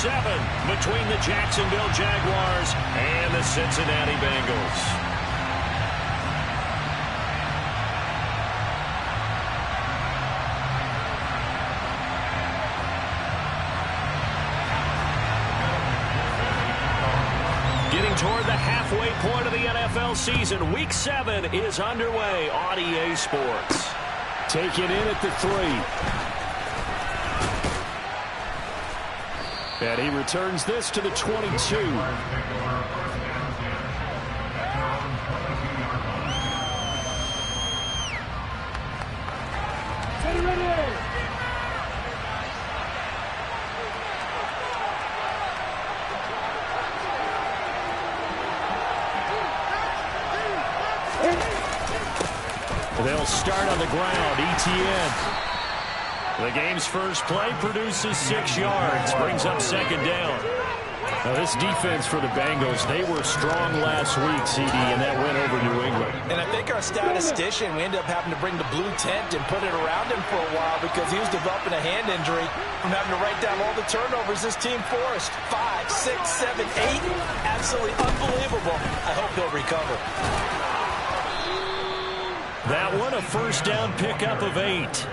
7 between the Jacksonville Jaguars and the Cincinnati Bengals. Getting toward the halfway point of the NFL season, Week 7 is underway on EA Sports. Taken in at the 3. And he returns this to the 22. They'll start on the ground. Etienne. The game's first play produces 6 yards, brings up second down. Now this defense for the Bengals, they were strong last week, CD, and that went over New England. And I think our statistician, we ended up having to bring the blue tent and put it around him for a while because he was developing a hand injury from having to write down all the turnovers this team forced. 5, 6, 7, 8. Absolutely unbelievable. I hope he'll recover. That one, a first down pickup of 8.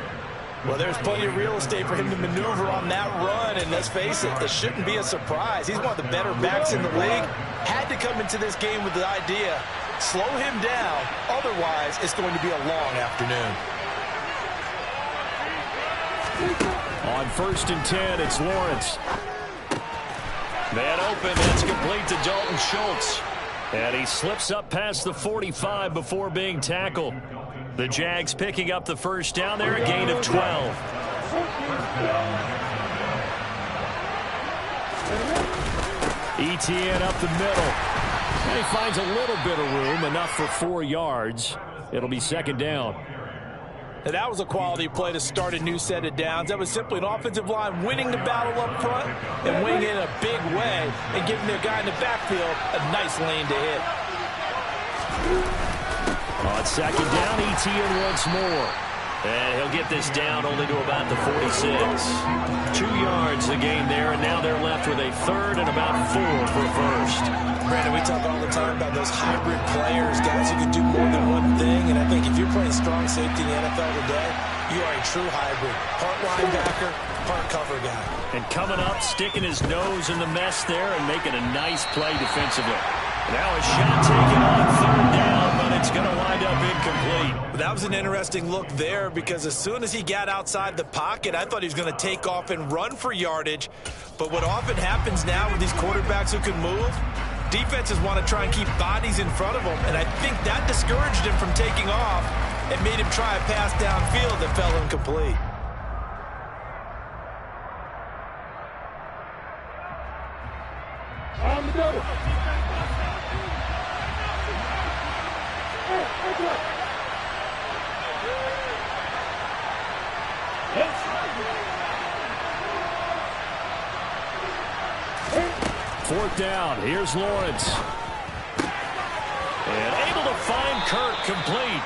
Well, there's plenty of real estate for him to maneuver on that run, and let's face it, it shouldn't be a surprise. He's one of the better backs in the league. Had to come into this game with the idea, slow him down, otherwise it's going to be a long afternoon. On 1st and 10, it's Lawrence. Man open, that's complete to Dalton Schultz. And he slips up past the 45 before being tackled. The Jags picking up the first down there, a gain of 12. Etienne up the middle. And he finds a little bit of room, enough for 4 yards. It'll be second down. Now, that was a quality play to start a new set of downs. That was simply an offensive line winning the battle up front and winning it in a big way and giving their guy in the backfield a nice lane to hit. On second down, Etienne once more. And he'll get this down only to about the 46. 2 yards the gain there, and now they're left with a third and about 4 for first. Brandon, we talk all the time about those hybrid players, guys who can do more than one thing. And I think if you're playing strong safety in the NFL today, you are a true hybrid. Part linebacker, part cover guy. And coming up, sticking his nose in the mess there and making a nice play defensively. Now a shot taken on third down, but it's going to wind up incomplete. That was an interesting look there because as soon as he got outside the pocket, I thought he was going to take off and run for yardage. But what often happens now with these quarterbacks who can move, defenses want to try and keep bodies in front of them, and I think that discouraged him from taking off and made him try a pass downfield that fell incomplete. On the double. Fourth down. Here's Lawrence. And able to find Kirk complete.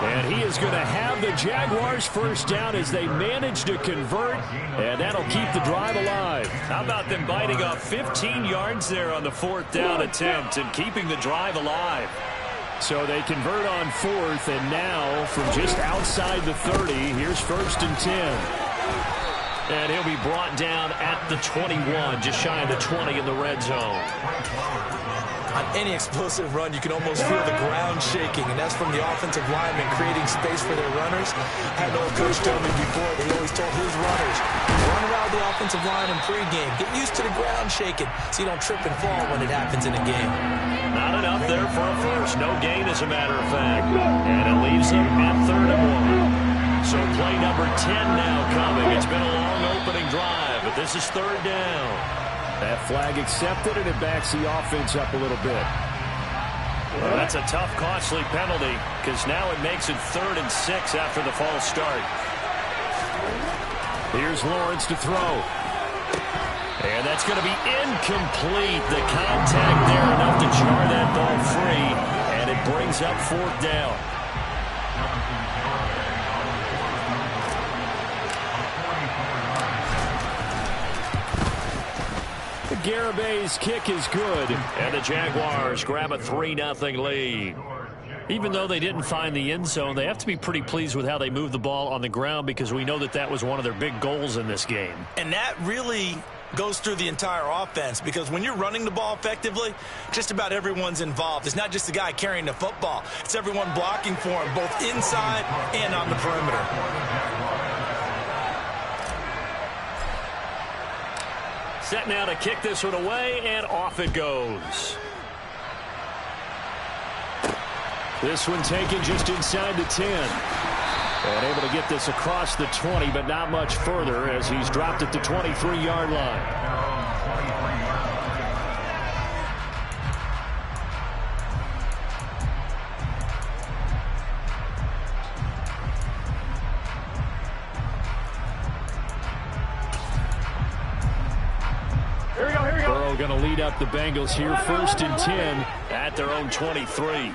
And he is going to have the Jaguars first down as they manage to convert, and that'll keep the drive alive. How about them biting off 15 yards there on the fourth down attempt and keeping the drive alive? So they convert on fourth, and now from just outside the 30, here's 1st and 10. And he'll be brought down at the 21, just shy of the 20 in the red zone. On any explosive run, you can almost feel the ground shaking, and that's from the offensive linemen creating space for their runners. I had an old coach tell me before, they always told his runners, run around the offensive line in pregame. Get used to the ground shaking so you don't trip and fall when it happens in a game. Not enough there for a first. No gain, as a matter of fact. And it leaves them at 3rd and 1. So play number 10 now coming. It's been a long opening drive, but this is 3rd down. That flag accepted, and it backs the offense up a little bit. Well, that's a tough, costly penalty because now it makes it 3rd and 6 after the false start. Here's Lawrence to throw. And that's going to be incomplete. The contact there enough to jar that ball free, and it brings up 4th down. Garabay's kick is good. And the Jaguars grab a 3-0 lead. Even though they didn't find the end zone, they have to be pretty pleased with how they moved the ball on the ground because we know that that was one of their big goals in this game. And that really goes through the entire offense because when you're running the ball effectively, just about everyone's involved. It's not just the guy carrying the football. It's everyone blocking for him, both inside and on the perimeter. Set now to kick this one away, and off it goes. This one taken just inside the 10. And able to get this across the 20, but not much further as he's dropped at the 23-yard line. Burrow going to lead up the Bengals here, 1st and 10 at their own 23.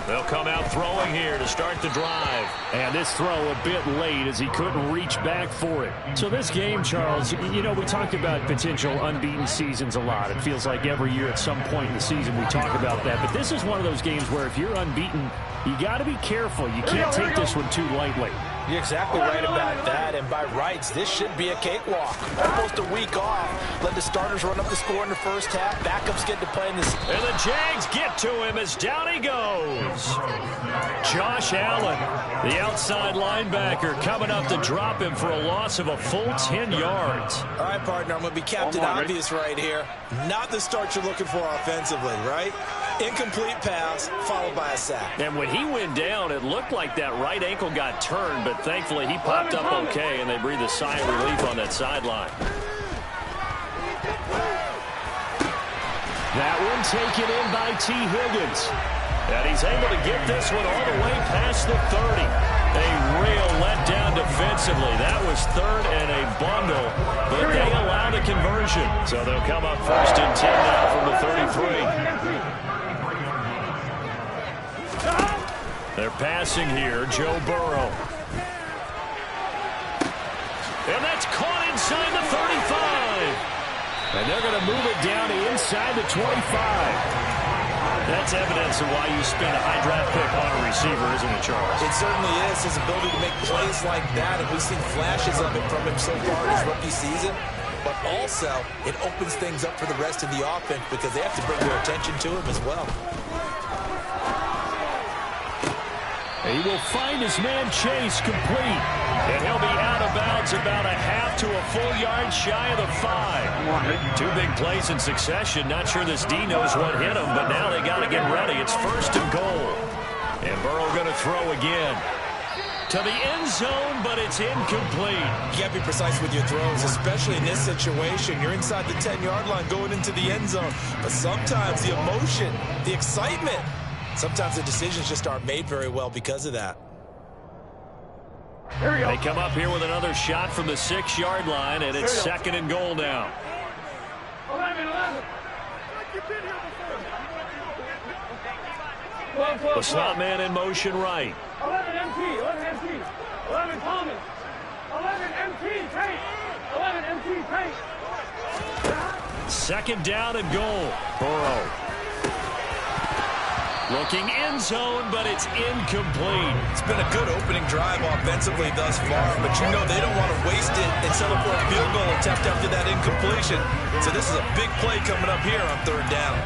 They'll come out throwing here to start the drive. And this throw a bit late as he couldn't reach back for it. So this game, Charles, you know, we talk about potential unbeaten seasons a lot. It feels like every year at some point in the season we talk about that. But this is one of those games where if you're unbeaten, you got to be careful. You can't take this one too lightly. You're exactly right about that, and by rights, this should be a cakewalk. Almost a week off. Let the starters run up the score in the first half. Backups get to play in this. And the Jags get to him as down he goes. Josh Allen, the outside linebacker, coming up to drop him for a loss of a full 10 yards. All right, partner, I'm going to be Captain Obvious right here. Not the start you're looking for offensively, right? Incomplete pass, followed by a sack. And when he went down, it looked like that right ankle got turned, but thankfully he popped up okay, and they breathed a sigh of relief on that sideline. That one taken in by T. Higgins. And he's able to get this one all the way past the 30. A real letdown defensively. That was 3rd and a bundle, but they allow the conversion. So they'll come up 1st and 10 now from the 33. They're passing here, Joe Burrow. And that's caught inside the 35. And they're going to move it down to inside the 25. That's evidence of why you spend a high draft pick on a receiver, isn't it, Charles? It certainly is. His ability to make plays like that, and we've seen flashes of it from him so far in his rookie season. But also, it opens things up for the rest of the offense because they have to bring their attention to him as well. He will find his man Chase complete. And he'll be out of bounds about a half to a full yard shy of the 5. 2 big plays in succession. Not sure this D knows what hit him, but now they got to get ready. It's 1st and goal. And Burrow going to throw again. To the end zone, but it's incomplete. You got to be precise with your throws, especially in this situation. You're inside the 10-yard line going into the end zone. But sometimes the emotion, the excitement, sometimes the decisions just aren't made very well because of that. They come up here with another shot from the 6-yard line, and it's 2nd and goal now. 11. The slot man in motion right. 11 MT, 11 Thomas, 11 MT, Tate, 11 MT, Tate. 2nd down and goal. Burrow. Looking end zone, but it's incomplete. It's been a good opening drive offensively thus far, but you know they don't want to waste it and settle for a field goal attempt after that incompletion. So this is a big play coming up here on 3rd down.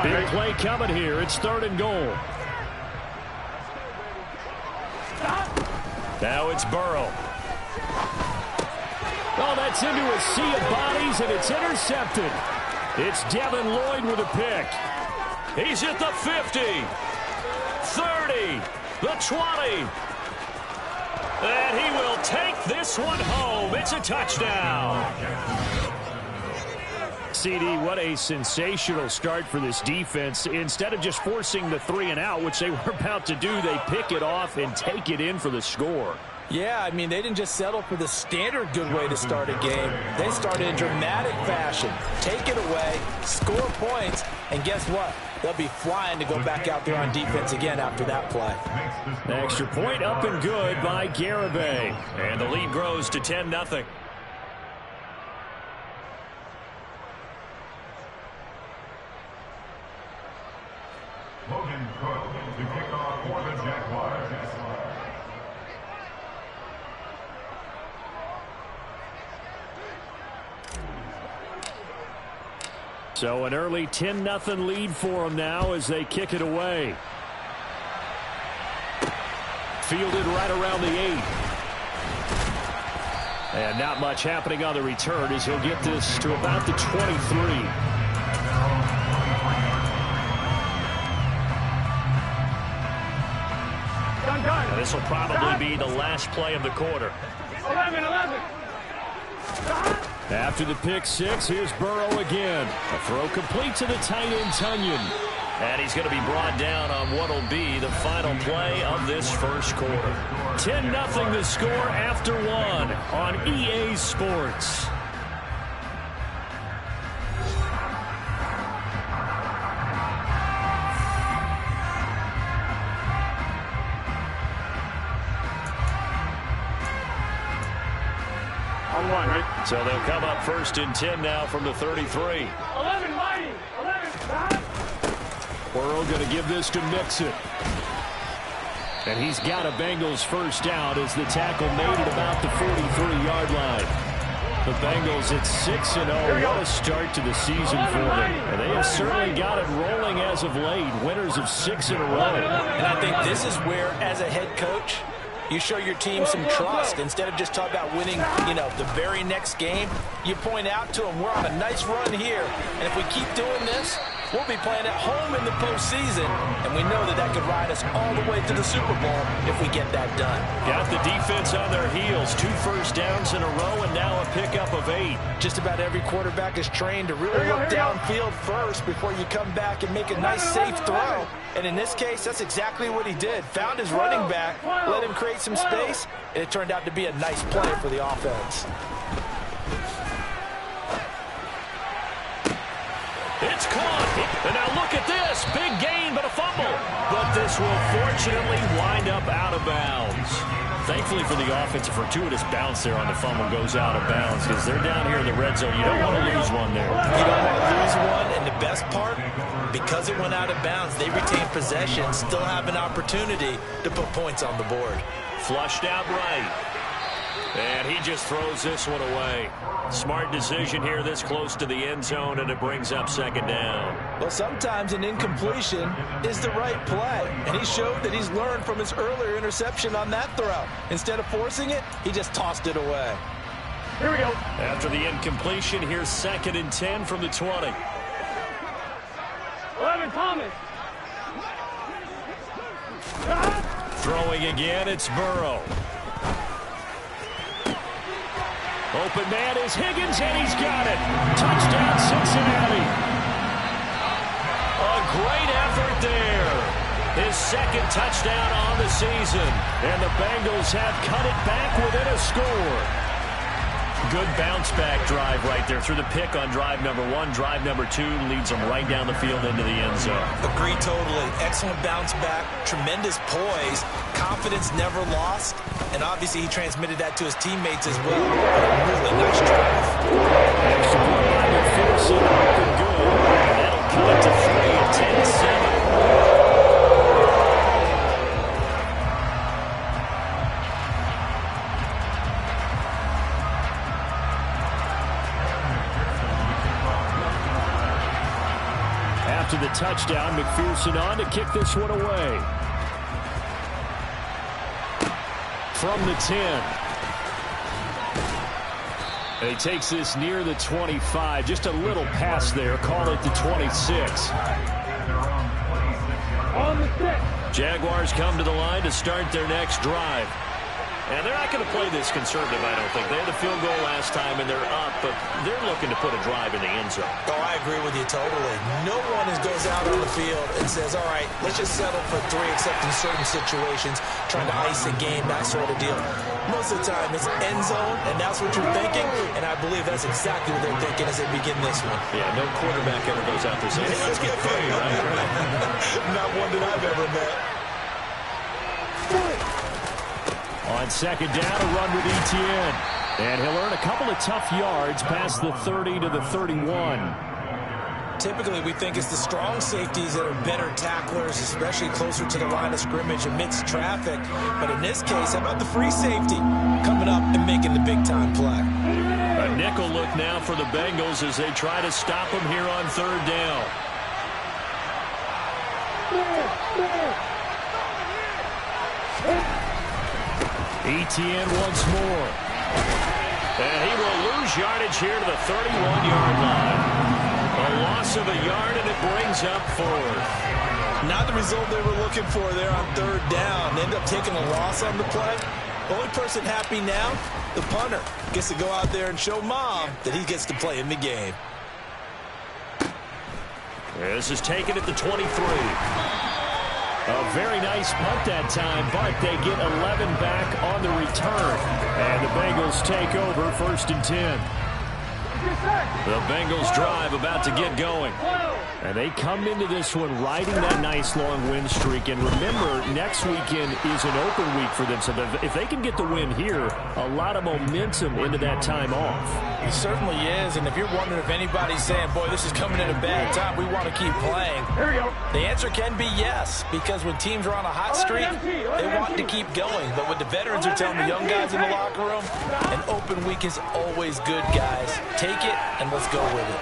Big play coming here. It's 3rd and goal. Now it's Burrow. Oh, that's into a sea of bodies, and it's intercepted. It's Devin Lloyd with a pick. He's at the 50, 30, the 20. And he will take this one home. It's a touchdown. CD, what a sensational start for this defense. Instead of just forcing the 3 and out, which they were about to do, they pick it off and take it in for the score. Yeah, I mean, they didn't just settle for the standard good way to start a game. They started in dramatic fashion. Take it away, score points, and guess what? they'll be flying to go back out there on defense again after that play. Extra point up and good by Garibay. And the lead grows to 10-0. Logan Cook to kick off for the Jaguars. So an early 10-0 lead for them now as they kick it away. Fielded right around the 8. And not much happening on the return as he'll get this to about the 23. And this will probably be the last play of the quarter. 11. After the pick six, here's Burrow again. A throw complete to the tight end, Tunyon. And he's going to be brought down on what will be the final play of this first quarter. 10-0 the score after one on EA Sports. So they'll come up 1st and 10 now from the 33. 11 mighty. 11. Burrow going to give this to Mixon. And he's got a Bengals first down as the tackle made at about the 43-yard line. The Bengals at 6-0. What a start to the season for them. And they have certainly got it rolling as of late. Winners of 6 in a row. And I think this is where, as a head coach, you show your team some trust. Instead of just talking about winning, the very next game, you point out to them, we're on a nice run here. And if we keep doing this, we'll be playing at home in the postseason. And we know that could ride us all the way to the Super Bowl if we get that done. Got the defense on their heels. 2 first downs in a row and now a pickup of 8. Just about every quarterback is trained to really look downfield first before you come back and make a nice, safe throw. And in this case, that's exactly what he did. Found his running back, let him create some space, and it turned out to be a nice play for the offense. It's caught. And now look at this. Big gain, but a fumble. But this will fortunately wind up out of bounds. Thankfully for the offense, a fortuitous bounce there on the fumble goes out of bounds because they're down here in the red zone. You don't want to lose one there. You don't want to lose one, and the best part, because it went out of bounds, they retain possession, still have an opportunity to put points on the board. Flushed out right. And he just throws this one away. Smart decision here this close to the end zone, and it brings up 2nd down. Well, sometimes an incompletion is the right play, and he showed that he's learned from his earlier interception on that throw. Instead of forcing it, he just tossed it away. Here we go. After the incompletion, here's 2nd and 10 from the 20. 11 Thomas. Throwing again, it's Burrow. Open man is Higgins, and he's got it. Touchdown, Cincinnati. A great effort there. His 2nd touchdown on the season. And the Bengals have cut it back within a score. Good bounce-back drive right there through the pick on drive number 1. Drive number 2 leads them right down the field into the end zone. Agree totally. Excellent bounce back. Tremendous poise. Confidence never lost. And obviously he transmitted that to his teammates as well. Really nice drive. Extra point by McPherson. Open good. And that'll cut it to 3 at 10-7. After the touchdown, McPherson on to kick this one away. From the 10. And he takes this near the 25. Just a little pass there. Call it the 26. On the 6. Jaguars come to the line to start their next drive. And they're not going to play this conservative, I don't think. They had a field goal last time, and they're up, but they're looking to put a drive in the end zone. Oh, I agree with you totally. No one goes out on the field and says, all right, let's just settle for 3, except in certain situations, trying to ice a game, that sort of deal. Most of the time, it's end zone, and that's what you're thinking, and I believe that's exactly what they're thinking as they begin this one. Yeah, no quarterback ever goes out there saying, hey, let's get paid, right? Not one that I've ever met. On second down, a run with Etienne. And he'll earn a couple of tough yards past the 30 to the 31. Typically, we think it's the strong safeties that are better tacklers, especially closer to the line of scrimmage amidst traffic. But in this case, how about the free safety coming up and making the big-time play? A nickel look now for the Bengals as they try to stop him here on third down. Etienne once more. And he will lose yardage here to the 31-yard line. A loss of a yard, and it brings up fourth. Not the result they were looking for there on third down. They end up taking a loss on the play. The only person happy now, the punter, gets to go out there and show Mom that he gets to play in the game. This is taken at the 23. A very nice punt that time, but they get 11 back on the return. And the Bengals take over 1st and 10. The Bengals drive about to get going. And they come into this one riding that nice long win streak. And remember, next weekend is an open week for them. So if they can get the win here, a lot of momentum into that time off. It certainly is. And if you're wondering if anybody's saying, boy, this is coming at a bad time, we want to keep playing, the answer can be yes. Because when teams are on a hot streak, they want to keep going. But what the veterans are telling the young guys in the locker room, an open week is always good, guys. Take it and let's go with it.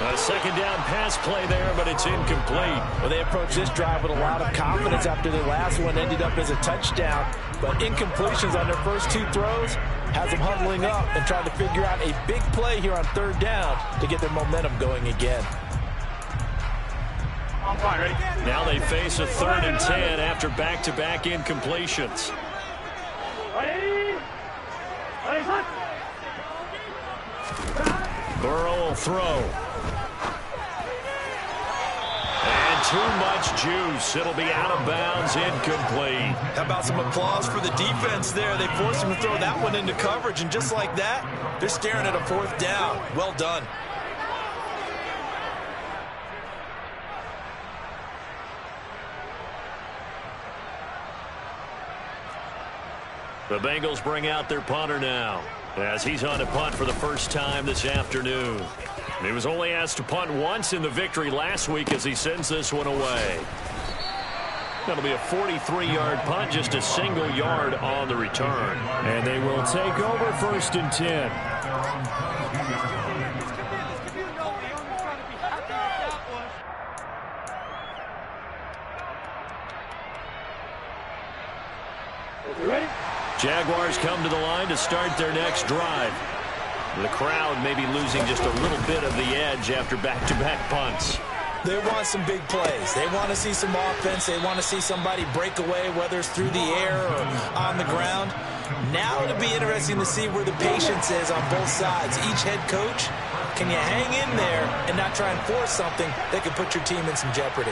A second down pass play there, but it's incomplete. Well, they approached this drive with a lot of confidence after the last one ended up as a touchdown. But incompletions on their first 2 throws has them huddling up and trying to figure out a big play here on third down to get their momentum going again. Now they face a 3rd and 10 after back-to-back incompletions. Burrow will throw. And too much juice. It'll be out of bounds, incomplete. How about some applause for the defense there? They forced him to throw that one into coverage, and just like that, they're staring at a 4th down. Well done. The Bengals bring out their punter now, as he's on a punt for the first time this afternoon. He was only asked to punt once in the victory last week as he sends this one away. That'll be a 43-yard punt, just a single yard on the return. And they will take over 1st and 10. Jaguars come to the line to start their next drive. The crowd may be losing just a little bit of the edge after back-to-back punts. They want some big plays. They want to see some offense. They want to see somebody break away, whether it's through the air or on the ground. Now it'll be interesting to see where the patience is on both sides. Each head coach, can you hang in there and not try and force something that could put your team in some jeopardy?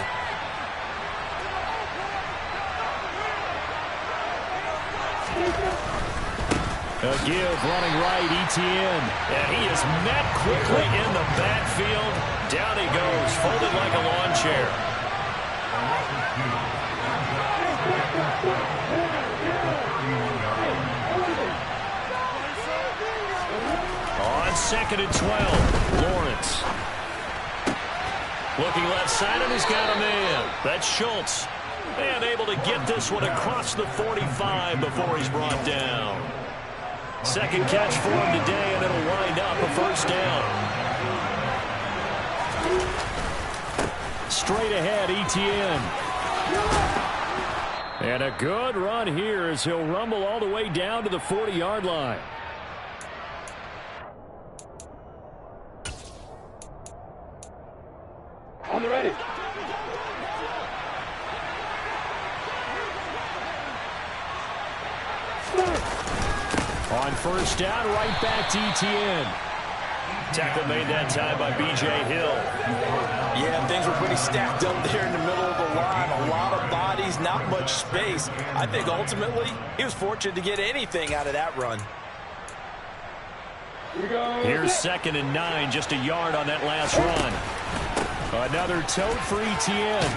A give running right, Etienne. And he is met quickly in the backfield. Down he goes, folded like a lawn chair. On 2nd and 12, Lawrence. Looking left side, and he's got a man. That's Schultz. And able to get this one across the 45 before he's brought down. Second catch for him today, and it'll wind up a 1st down. Straight ahead, Etienne. And a good run here as he'll rumble all the way down to the 40-yard line. On the ready. Start. On first down, right back to Etienne. Tackle made that time by B.J. Hill. Yeah, things were pretty stacked up there in the middle of the line. A lot of bodies, not much space. I think ultimately he was fortunate to get anything out of that run. Here's 2nd and 9, just a yard on that last run. Another tote for Etienne.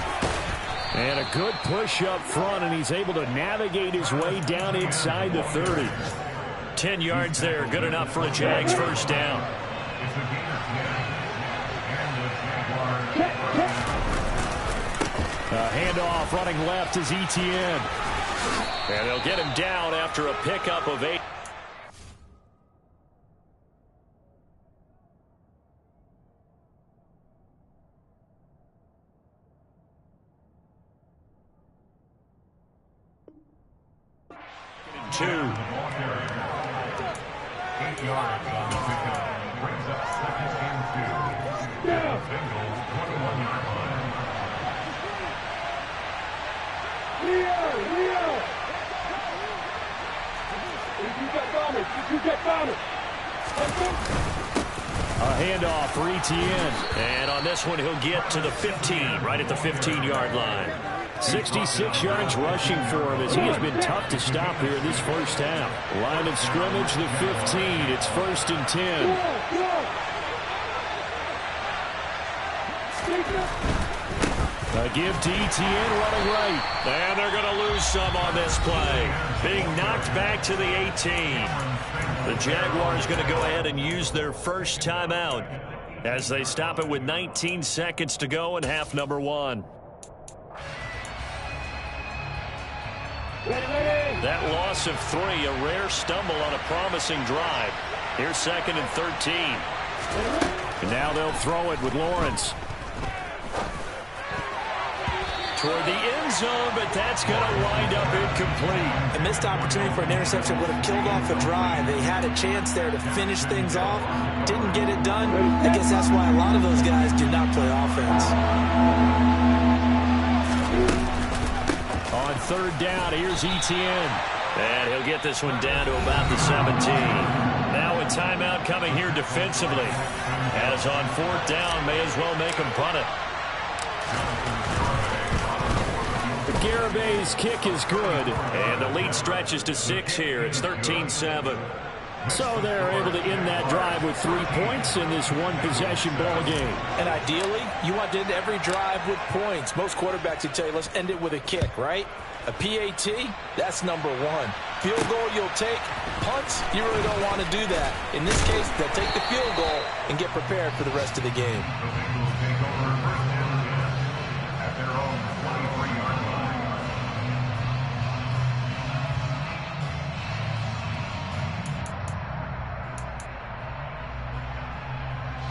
And a good push up front, and he's able to navigate his way down inside the 30. 10 yards there, good enough for a Jags first down. A handoff running left is Etienne. And they'll get him down after a pickup of 8. Two. 8 yards on the pickup. Brings up 2nd and 2. Bengals 21-yard line. Leo! You get Thomas. A handoff for Etienne. And on this one, he'll get to the 15, right at the 15-yard line. 66 yards rushing for him as he has been tough to stop here in this first half. Line of scrimmage, the 15. It's 1st and 10. A give to Etienne running right. And they're going to lose some on this play. Being knocked back to the 18. The Jaguars going to go ahead and use their first timeout as they stop it with 19 seconds to go in half number 1. That loss of 3, a rare stumble on a promising drive. Here's 2nd and 13. And now they'll throw it with Lawrence. Toward the end zone, but that's going to wind up incomplete. A missed opportunity for an interception would have killed off a drive. They had a chance there to finish things off. Didn't get it done. I guess that's why a lot of those guys do not play offense. On 3rd down, here's Etienne. And he'll get this one down to about the 17. Now a timeout coming here defensively. As on 4th down, may as well make him punt it. Garabay's kick is good. And the lead stretches to 6 here. It's 13-7. So they're able to end that drive with 3 points in this one-possession ball game. And ideally, you want to end every drive with points. Most quarterbacks would tell you, let's end it with a kick, right? A PAT, that's number 1. Field goal you'll take. Punts, you really don't want to do that. In this case, they'll take the field goal and get prepared for the rest of the game.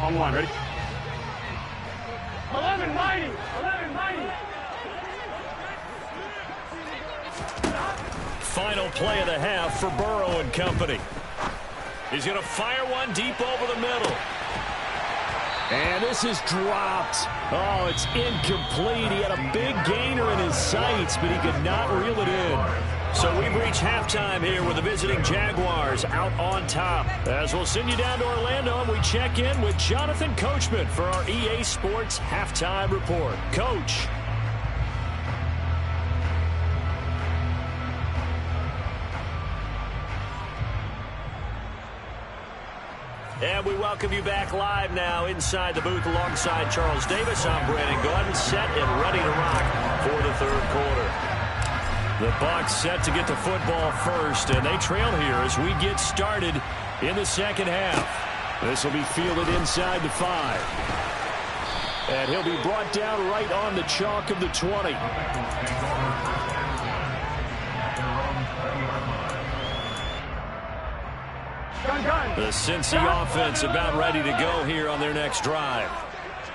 On 1, ready? 11 mighty. Final play of the half for Burrow and company. He's going to fire one deep over the middle. And this is dropped. Oh, it's incomplete. He had a big gainer in his sights, but he could not reel it in. So we've reached halftime here with the visiting Jaguars out on top. As we'll send you down to Orlando, and we check in with Jonathan Coachman for our EA Sports Halftime Report. Coach. And we welcome you back live now inside the booth alongside Charles Davis. I'm Brandon Gordon, set and ready to rock for the 3rd quarter. The Bucs set to get the football first, and they trail here as we get started in the 2nd half. This will be fielded inside the 5. And he'll be brought down right on the chalk of the 20. The Cincy offense about ready to go here on their next drive.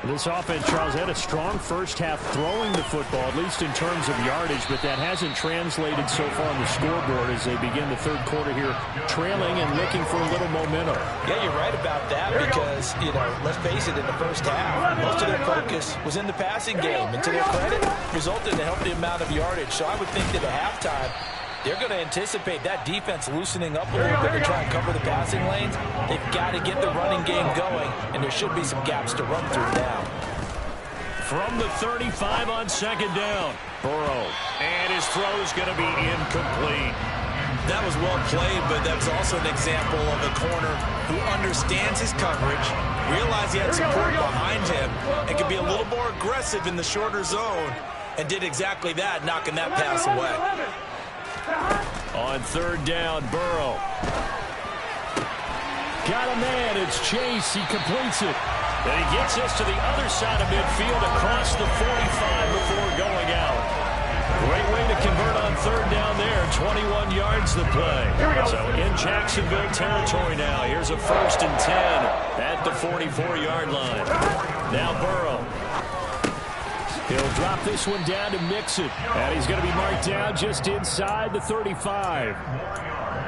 This offense, Charles, had a strong first half throwing the football, at least in terms of yardage, but that hasn't translated so far on the scoreboard as they begin the 3rd quarter here, trailing and looking for a little momentum. Yeah, you're right about that because, let's face it, in the first half, most of their focus was in the passing game. And to their credit, resulted in a healthy amount of yardage. So I would think that at halftime, They're going to anticipate that defense loosening up a little bit to try and cover the passing lanes. They've got to get the running game going, and there should be some gaps to run through now. From the 35 on second down, Burrow. And his throw is going to be incomplete. That was well played, but that was also an example of a corner who understands his coverage, realized he had support behind him, and could be a little more aggressive in the shorter zone, and did exactly that, knocking that pass away. On third down, Burrow. Got a man. It's Chase. He completes it. And he gets us to the other side of midfield across the 45 before going out. Great way to convert on third down there. 21 yards the play. So in Jacksonville territory now. Here's a 1st and 10 at the 44-yard line. Now Burrow. He'll drop this one down to Mixon. And he's going to be marked down just inside the 35.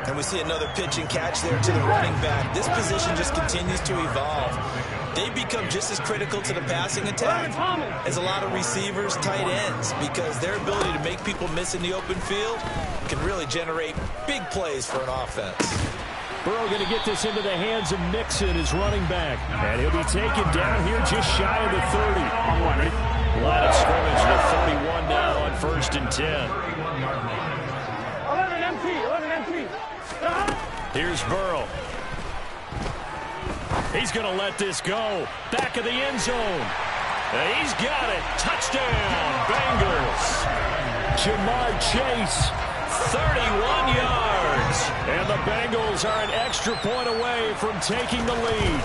And we see another pitch and catch there to the running back. This position just continues to evolve. They become just as critical to the passing attack as a lot of receivers, tight ends, because their ability to make people miss in the open field can really generate big plays for an offense. Burrow going to get this into the hands of Mixon, his running back. And he'll be taken down here just shy of the 30. Line of scrimmage to 31 now on 1st and 10. 11 empty. Here's Burrow. He's going to let this go. Back of the end zone. He's got it. Touchdown, Bengals. Jamar Chase, 31 yards. And the Bengals are an extra point away from taking the lead.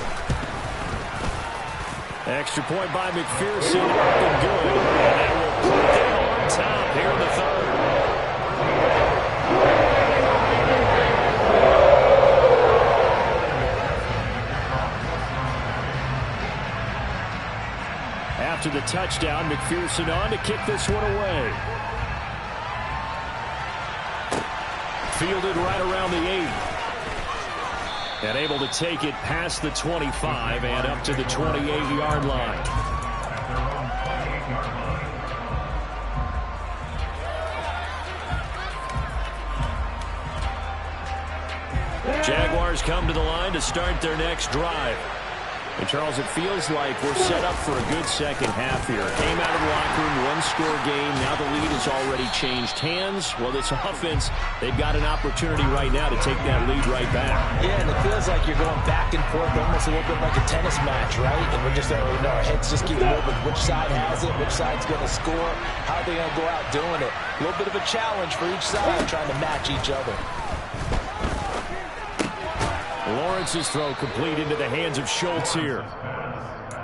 Extra point by McPherson. Up and good. And that will put them on top here in the third. After the touchdown, McPherson on to kick this one away. Fielded right around the 8. And able to take it past the 25 and up to the 28-yard line. Jaguars come to the line to start their next drive. And, Charles, it feels like we're set up for a good second half here. Came out of the locker room, one-score game. Now the lead has already changed hands. Well, this offense, they've got an opportunity right now to take that lead right back. Yeah, and it feels like you're going back and forth almost a little bit like a tennis match, right? And we're just, our heads just keep moving. Which side has it? Which side's going to score? How are they going to go out doing it? A little bit of a challenge for each side, trying to match each other. Lawrence's throw complete into the hands of Schultz here.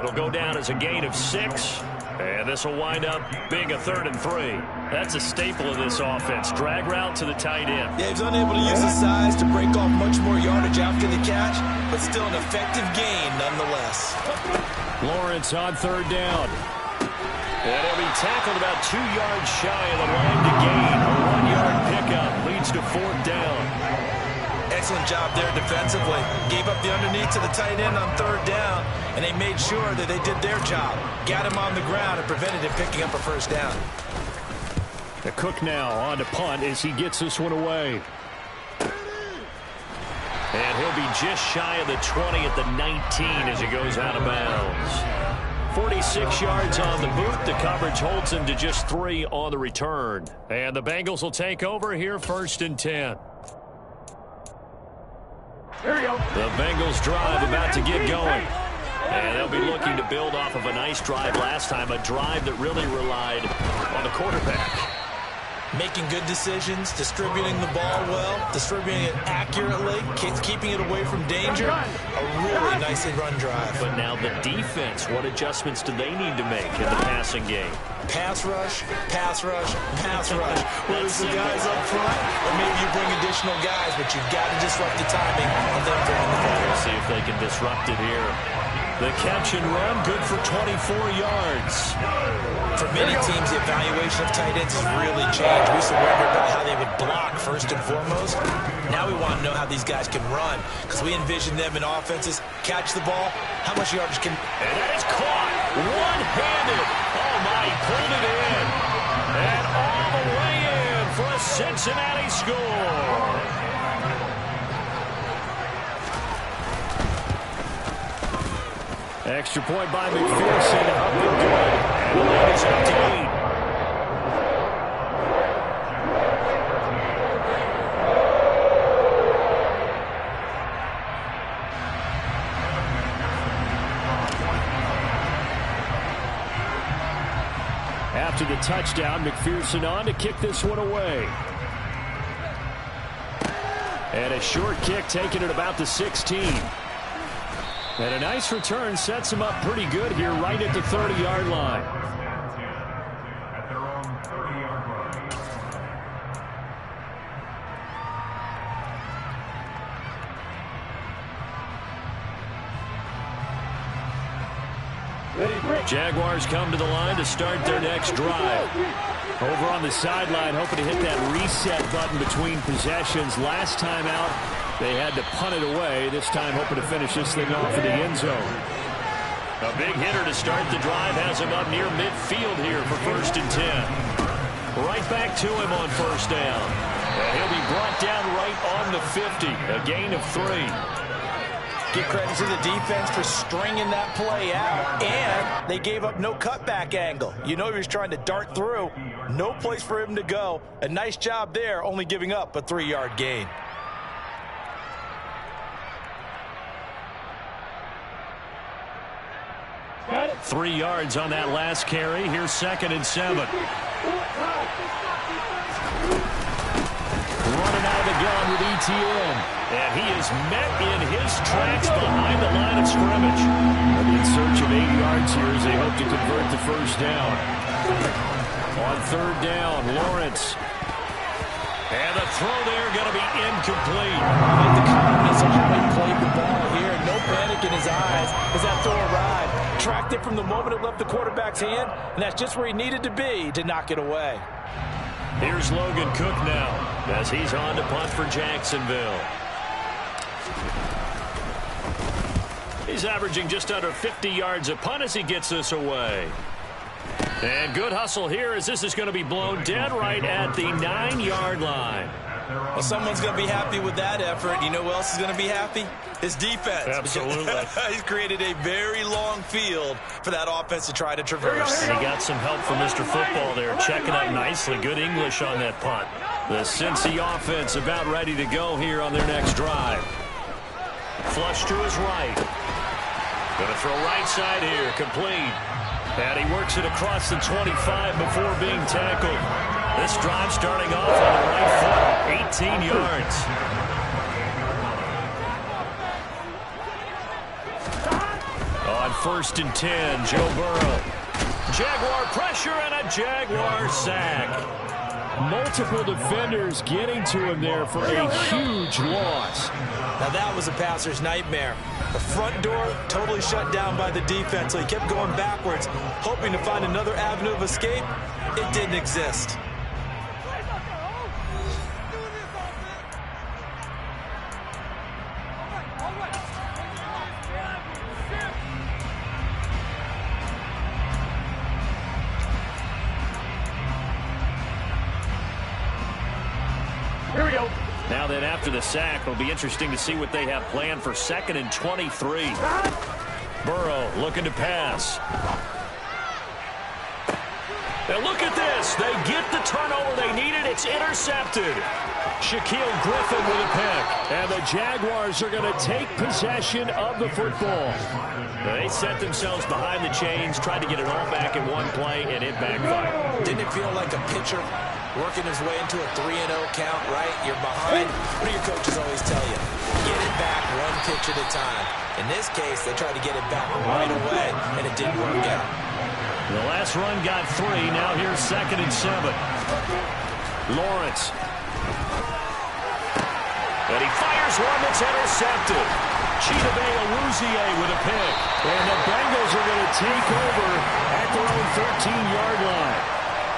It'll go down as a gain of 6. And this will wind up being a 3rd and 3. That's a staple of this offense. Drag route to the tight end. Yeah, he's unable to use his size to break off much more yardage after the catch, but still an effective gain nonetheless. Lawrence on 3rd down. And he'll be tackled about 2 yards shy of the line to gain. A 1-yard pickup leads to 4th down. Excellent job there defensively. Gave up the underneath to the tight end on 3rd down, and they made sure that they did their job. Got him on the ground and prevented him picking up a 1st down. The Cook now on to punt as he gets this one away. And he'll be just shy of the 20 at the 19 as he goes out of bounds. 46 yards on the boot. The coverage holds him to just 3 on the return. And the Bengals will take over here 1st and 10. Here we go. The Bengals drive about to get going. And they'll be looking to build off of a nice drive last time, a drive that really relied on the quarterback. Making good decisions, distributing the ball well, distributing it accurately, keeping it away from danger. A really nicely run drive. But now the defense, what adjustments do they need to make in the passing game? Pass rush, pass rush, pass rush. Whether it's the guys up front, or maybe you bring additional guys, but you've got to disrupt the timing of them throwing the ball. We'll see if they can disrupt it here. The catch and run, good for 24 yards. For many teams, the evaluation of tight ends has really changed. We used to wonder about how they would block first and foremost. Now we want to know how these guys can run, because we envision them in offenses, catch the ball, how much yardage can... And that is caught, one-handed. Oh my, he pulled it in. And all the way in for a Cincinnati score. Extra point by McPherson. Up and good. And the lead is up to 8. After the touchdown, McPherson on to kick this one away. And a short kick taken at about the 16. And a nice return sets him up pretty good here right at the 30-yard line. At their own 30-yard line. Jaguars come to the line to start their next drive. Over on the sideline, hoping to hit that reset button between possessions. Last time out, they had to punt it away. This time, hoping to finish this thing off in the end zone. A big hitter to start the drive has him up near midfield here for 1st and 10. Right back to him on 1st down. And he'll be brought down right on the 50. A gain of 3. Give credit to the defense for stringing that play out, and they gave up no cutback angle. You know he was trying to dart through. No place for him to go. A nice job there, only giving up a 3-yard gain. Got it. 3 yards on that last carry. Here's 2nd and 7. Running out of the gun with ETN. And he is met in his tracks behind the line of scrimmage. In search of 8 yards here as they hope to convert the 1st down. On 3rd down, Lawrence. And the throw there going to be incomplete. I like the confidence of how he played the ball here. No panic in his eyes as that throw arrived. Tracked it from the moment it left the quarterback's hand, and that's just where he needed to be to knock it away. Here's Logan Cook now as he's on to punt for Jacksonville. He's averaging just under 50 yards a punt as he gets this away. And good hustle here as this is going to be blown dead right at the 9-yard line. Well, someone's going to be happy with that effort. You know who else is going to be happy? His defense. Absolutely. He's created a very long field for that offense to try to traverse. And he got some help from Mr. Football there, checking up nicely. Good English on that punt. The Cincy offense about ready to go here on their next drive. Flush to his right. Going to throw right side here, complete. And he works it across the 25 before being tackled. This drive starting off on the right foot, 18 yards. On 1st and 10, Joe Burrow. Jaguar pressure and a Jaguar sack. Multiple defenders getting to him there for a huge loss. Now that was a passer's nightmare. The front door totally shut down by the defense, so he kept going backwards, hoping to find another avenue of escape. It didn't exist. Here we go. Now then, after the sack, it'll be interesting to see what they have planned for 2nd and 23. Burrow looking to pass. Now look at this. They get the turnover they needed. It's intercepted. Shaquille Griffin with a pick. And the Jaguars are going to take possession of the football. They set themselves behind the chains, tried to get it all back in one play, and it backfired. Didn't it feel like a pitcher working his way into a 3-0 count, right? You're behind. What do your coaches always tell you? Get it back one pitch at a time. In this case, they tried to get it back right away, and it didn't work out. The last run got 3. Now here's 2nd and 7. Lawrence. And he fires one that's intercepted. Chidobe Awuzie with a pick. And the Bengals are going to take over at their own 13-yard line.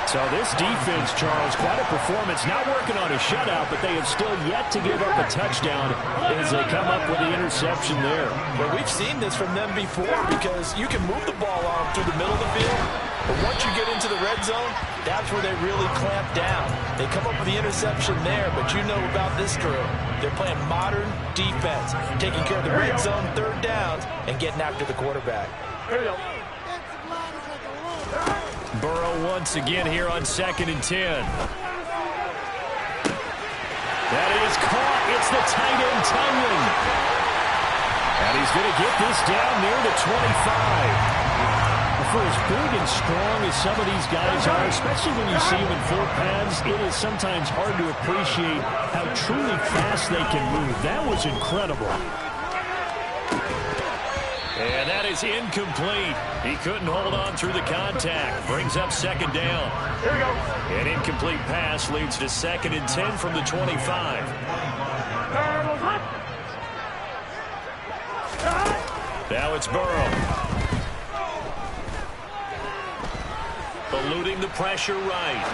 So this defense, Charles, quite a performance. Not working on a shutout, but they have still yet to give up a touchdown as they come up with the interception there. Well, we've seen this from them before because you can move the ball on through the middle of the field, but once you get into the red zone, that's where they really clamp down. They come up with the interception there, but you know about this crew. They're playing modern defense, taking care of the red zone, third downs, and getting after the quarterback. Here we go. Burrow once again here on 2nd and 10. That is caught. It's the tight end, Tunyon. And he's going to get this down near the 25. For as big and strong as some of these guys are, especially when you see them in full pads, it is sometimes hard to appreciate how truly fast they can move. That was incredible. And that is incomplete. He couldn't hold on through the contact. Brings up 2nd down. Here we go. An incomplete pass leads to 2nd and 10 from the 25. Now it's Burrow. Eluding the pressure right.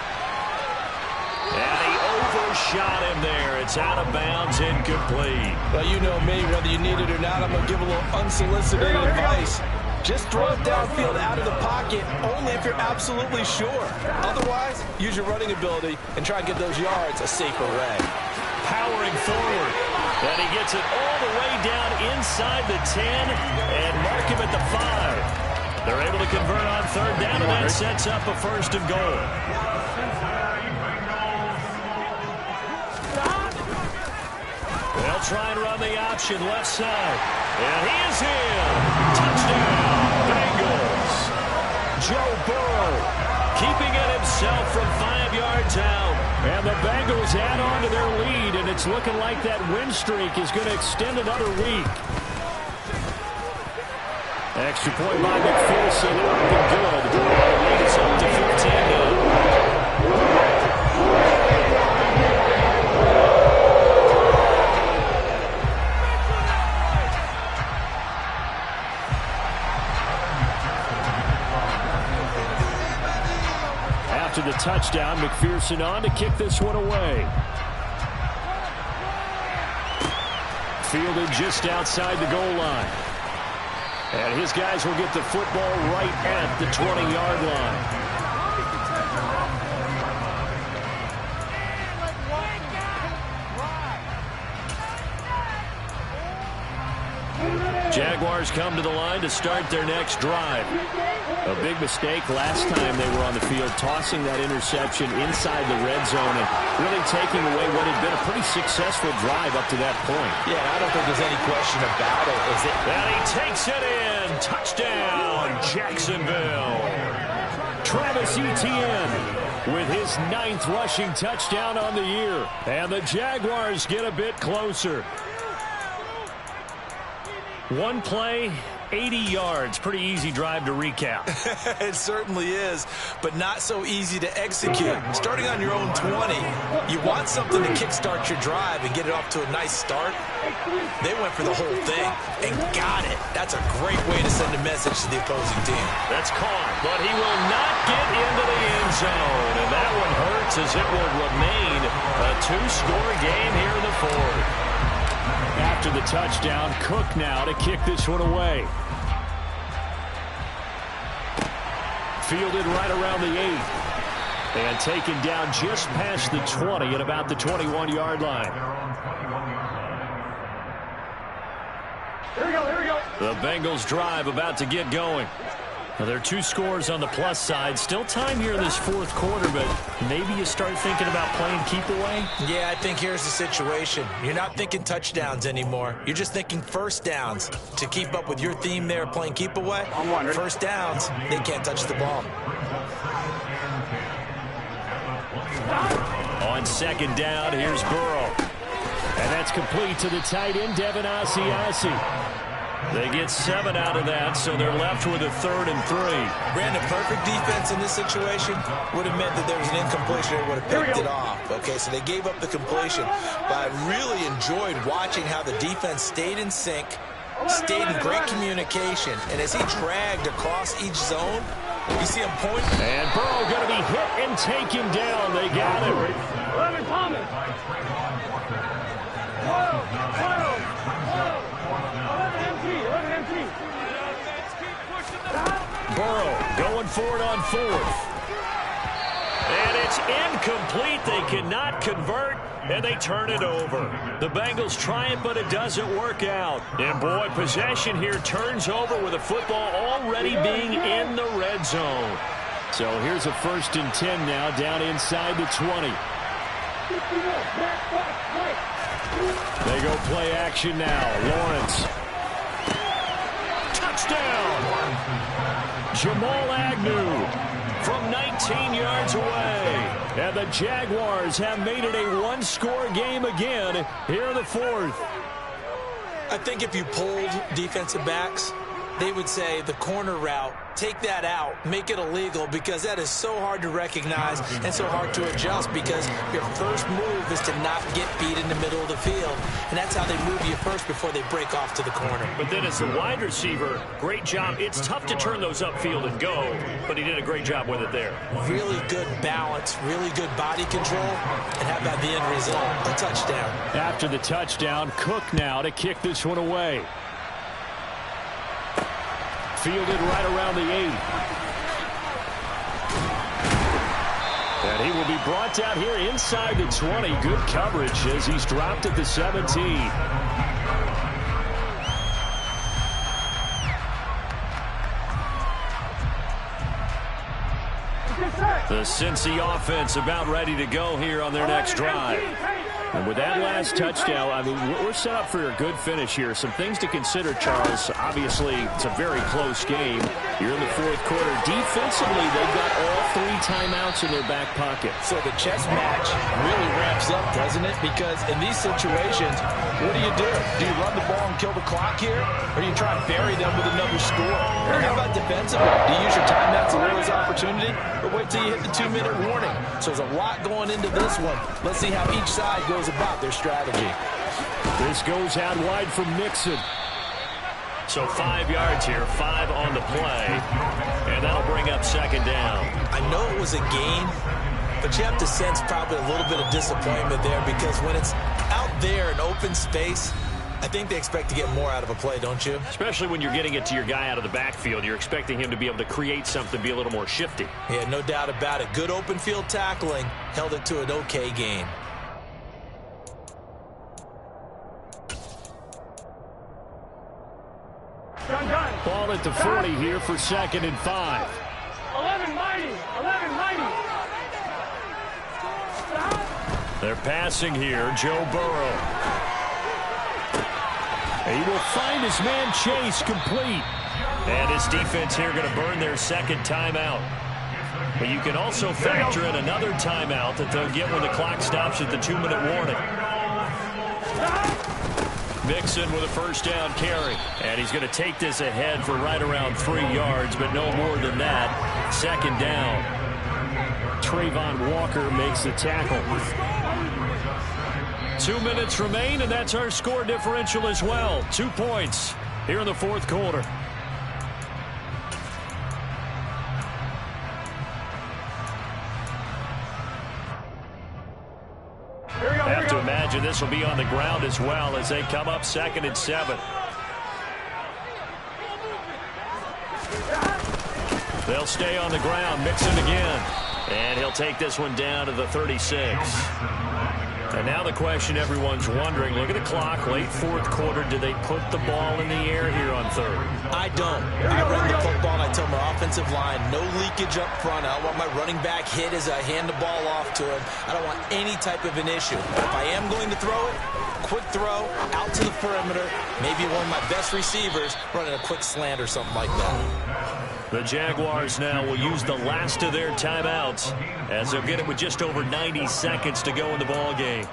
And he overshot him there. It's out of bounds, incomplete. Well, you know me, whether you need it or not, I'm going to give a little unsolicited advice. Just throw it downfield out of the pocket, only if you're absolutely sure. Otherwise, use your running ability and try and get those yards a safer way. Powering forward. And he gets it all the way down inside the 10 and mark him at the 5. They're able to convert on 3rd down, and that sets up a 1st and goal. They'll try and run the option left side. And he is in. Touchdown, Bengals. Joe Burrow keeping it himself from 5 yards out. And the Bengals add on to their lead, and it's looking like that win streak is going to extend another week. Extra point by McPherson, up and good. Lead is up to 15 now. After the touchdown, McPherson on to kick this one away. Fielded just outside the goal line. And his guys will get the football right at the 20-yard line. Jaguars come to the line to start their next drive. A big mistake last time they were on the field, tossing that interception inside the red zone and really taking away what had been a pretty successful drive up to that point. Yeah, I don't think there's any question about it. And he takes it in. Touchdown, Jacksonville. Travis Etienne with his 9th rushing touchdown on the year. And the Jaguars get a bit closer. One play, 80 yards. Pretty easy drive to recap. It certainly is, but not so easy to execute. Starting on your own 20, you want something to kickstart your drive and get it off to a nice start. They went for the whole thing and got it. That's a great way to send a message to the opposing team. That's caught, but he will not get into the end zone. And that one hurts as it will remain a 2-score game here in the 4th. After the touchdown, Cook now to kick this one away. Fielded right around the 8. And taken down just past the 20 at about the 21-yard line. Here we go, here we go. The Bengals drive about to get going. Now, there are 2 scores on the plus side. Still time here in this 4th quarter, but maybe you start thinking about playing keep away? Yeah, I think here's the situation. You're not thinking touchdowns anymore. You're just thinking first downs. To keep up with your theme there, playing keep away, first downs, they can't touch the ball. On 2nd down, here's Burrow. And that's complete to the tight end, Devin Asiasi. They get 7 out of that, so they're left with a 3rd and 3. Brandon, perfect defense in this situation would have meant that there was an incompletion. They would have picked it off. Okay, so they gave up the completion. But I really enjoyed watching how the defense stayed in sync, stayed in great communication. And as he dragged across each zone, you see him point. And Burrow going to be hit and take him down. They got him. 11 Thomas. 12. 11 MT. 11 MT. Burrow going for it on fourth. And it's incomplete. They cannot convert, and they turn it over. The Bengals try it, but it doesn't work out. And, boy, possession here turns over with the football already being in the red zone. So here's a 1st and 10 now, down inside the 20. They go play action now. Lawrence. Touchdown! Jamal Agnew from 19 yards away. And the Jaguars have made it a one-score game again here in the 4th. I think if you polled defensive backs, they would say the corner route, take that out, make it illegal, because that is so hard to recognize and so hard to adjust, because your first move is to not get beat in the middle of the field. And that's how they move you first before they break off to the corner. But then as the wide receiver, great job. It's tough to turn those upfield and go, but he did a great job with it there. Really good balance, really good body control, and how about the end result? A touchdown. After the touchdown, Cook now to kick this one away. Fielded right around the 8. And he will be brought down here inside the 20. Good coverage as he's dropped at the 17. The Cincy offense about ready to go here on their next drive. And with that last touchdown, I mean, we're set up for a good finish here. Some things to consider, Charles. Obviously, it's a very close game. You're in the 4th quarter. Defensively, they've got all 3 timeouts in their back pocket. So the chess match really ramps up, doesn't it? Because in these situations, what do? Do you run the ball and kill the clock here? Or do you try and bury them with another score? Or how about defensively? Do you use your timeouts to lose opportunity? Or wait till you hit the 2-minute warning? So there's a lot going into this one. Let's see how each side goes about their strategy. This goes out wide from Mixon. So 5 yards here, 5 on the play, and that'll bring up 2nd down. I know it was a gain, but you have to sense probably a little bit of disappointment there, because when it's out there in open space, I think they expect to get more out of a play, don't you? Especially when you're getting it to your guy out of the backfield. You're expecting him to be able to create something, be a little more shifty. Yeah, no doubt about it. Good open field tackling, held it to an okay gain. Ball at the 40 here for 2nd and 5. 11 mighty. 11 mighty. They're passing here, Joe Burrow. He will find his man Chase complete. And his defense here going to burn their 2nd timeout. But you can also factor in another timeout that they'll get when the clock stops at the 2-minute warning. Mixon with a 1st down carry. And he's going to take this ahead for right around 3 yards, but no more than that. 2nd down. Trayvon Walker makes the tackle. 2 minutes remain, and that's our score differential as well. 2 points here in the 4th quarter. Have to imagine this will be on the ground as well as they come up 2nd and 7. They'll stay on the ground. Mixon again. And he'll take this one down to the 36. And now the question everyone's wondering, look at the clock, late 4th quarter, do they put the ball in the air here on 3rd? I don't. I run the football and I tell my offensive line, no leakage up front. I don't want my running back hit as I hand the ball off to him. I don't want any type of an issue. If I am going to throw it, quick throw, out to the perimeter, maybe one of my best receivers running a quick slant or something like that. The Jaguars now will use the last of their timeouts as they'll get it with just over 90 seconds to go in the ball game.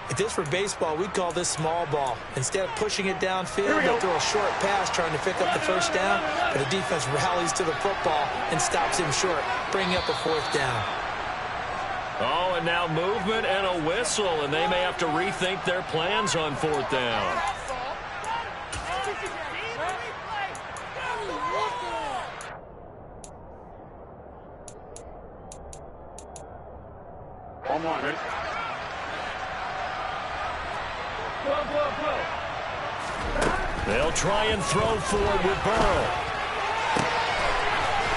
If this were baseball, we'd call this small ball. Instead of pushing it downfield, they'll throw a short pass trying to pick up the 1st down, but the defense rallies to the football and stops him short, bringing up a 4th down. Oh, and now movement and a whistle, and they may have to rethink their plans on 4th down. 1-1, ready? Go. They'll try and throw for it with Burrow.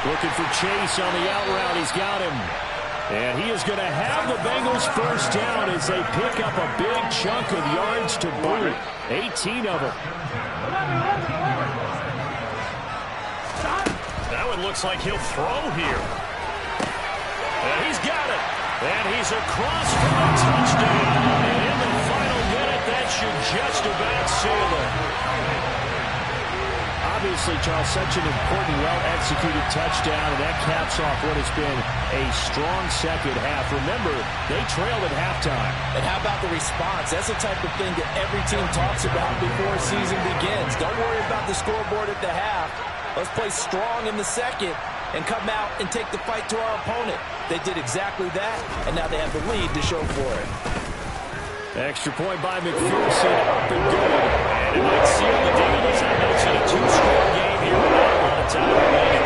Looking for Chase on the out route. He's got him. And he is going to have the Bengals first down as they pick up a big chunk of yards to boot. 18 of them. That one looks like he'll throw here. And he's got it. And he's across for a touchdown. And in the final minute, that should just about seal it. Obviously, Charles, such an important, well-executed touchdown, and that caps off what has been a strong second half. Remember, they trailed at halftime. And how about the response? That's the type of thing that every team talks about before a season begins. Don't worry about the scoreboard at the half. Let's play strong in the second and come out and take the fight to our opponent. They did exactly that, and now they have the lead to show for it. Extra point by McPherson, up and good. And it might seal the deal. As I mentioned, a two-score game here without a lot of time remaining.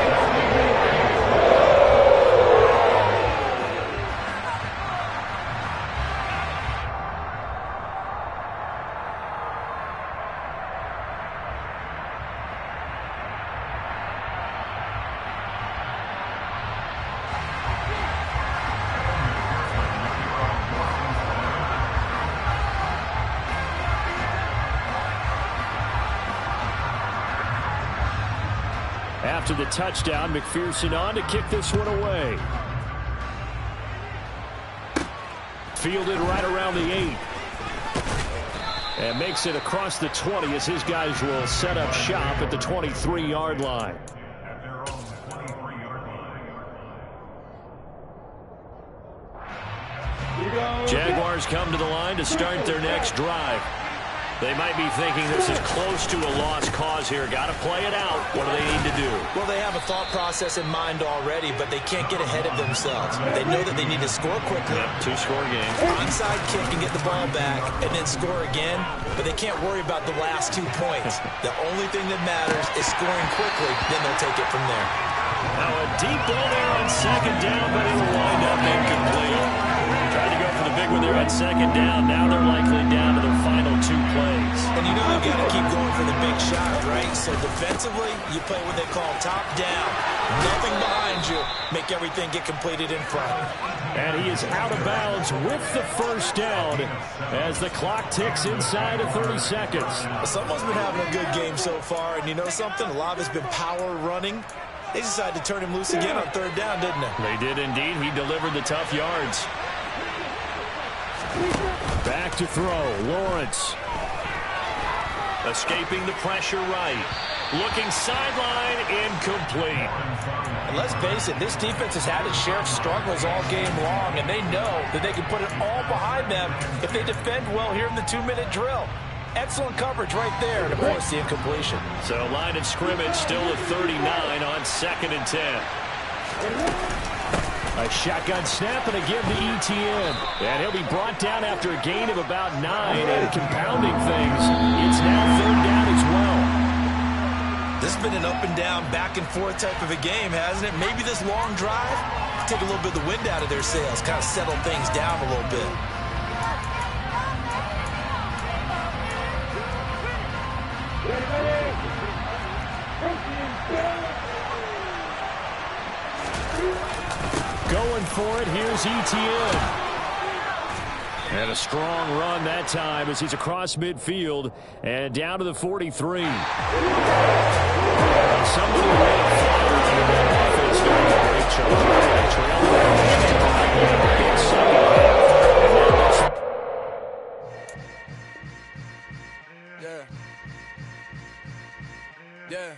After the touchdown, McPherson on to kick this one away. Fielded right around the 8. And makes it across the 20 as his guys will set up shop at the 23-yard line. At their own 23-yard line. Jaguars come to the line to start their next drive. They might be thinking this is close to a lost cause here. Got to play it out. What do they need to do? Well, they have a thought process in mind already, but they can't get ahead of themselves. They know that they need to score quickly. Yep, two-score game. Onside kick and get the ball back and then score again, but they can't worry about the last 2 points. The only thing that matters is scoring quickly, then they'll take it from there. Now a deep ball there on second down, but it'll wind up incomplete. Tried to go for the big one there on second down. Now they're likely down to their final 2 plays. And you know they've got to keep going for the big shot, right? So defensively, you play what they call top down. Nothing behind you. Make everything get completed in front. And he is out of bounds with the first down as the clock ticks inside of 30 seconds. Someone's been having a good game so far, and you know something? A lot of it's been power running. They decided to turn him loose again on third down, didn't they? They did indeed. He delivered the tough yards. Back to throw. Lawrence. Escaping the pressure right. Looking sideline, incomplete. And let's face it, this defense has had its share of struggles all game long, and they know that they can put it all behind them if they defend well here in the 2-minute drill. Excellent coverage right there, and of course the incompletion. So line of scrimmage still at 39 on 2nd and 10. A shotgun snap and a give to Etienne. And he'll be brought down after a gain of about 9 and compounding things. It's now third down as well. This has been an up and down, back and forth type of a game, hasn't it? Maybe this long drive, take a little bit of the wind out of their sails, kind of settle things down a little bit. Going for it, here's Etienne. And a strong run that time as he's across midfield and down to the 43. Somebody ran fire through that offense during the break, Charles. Yeah.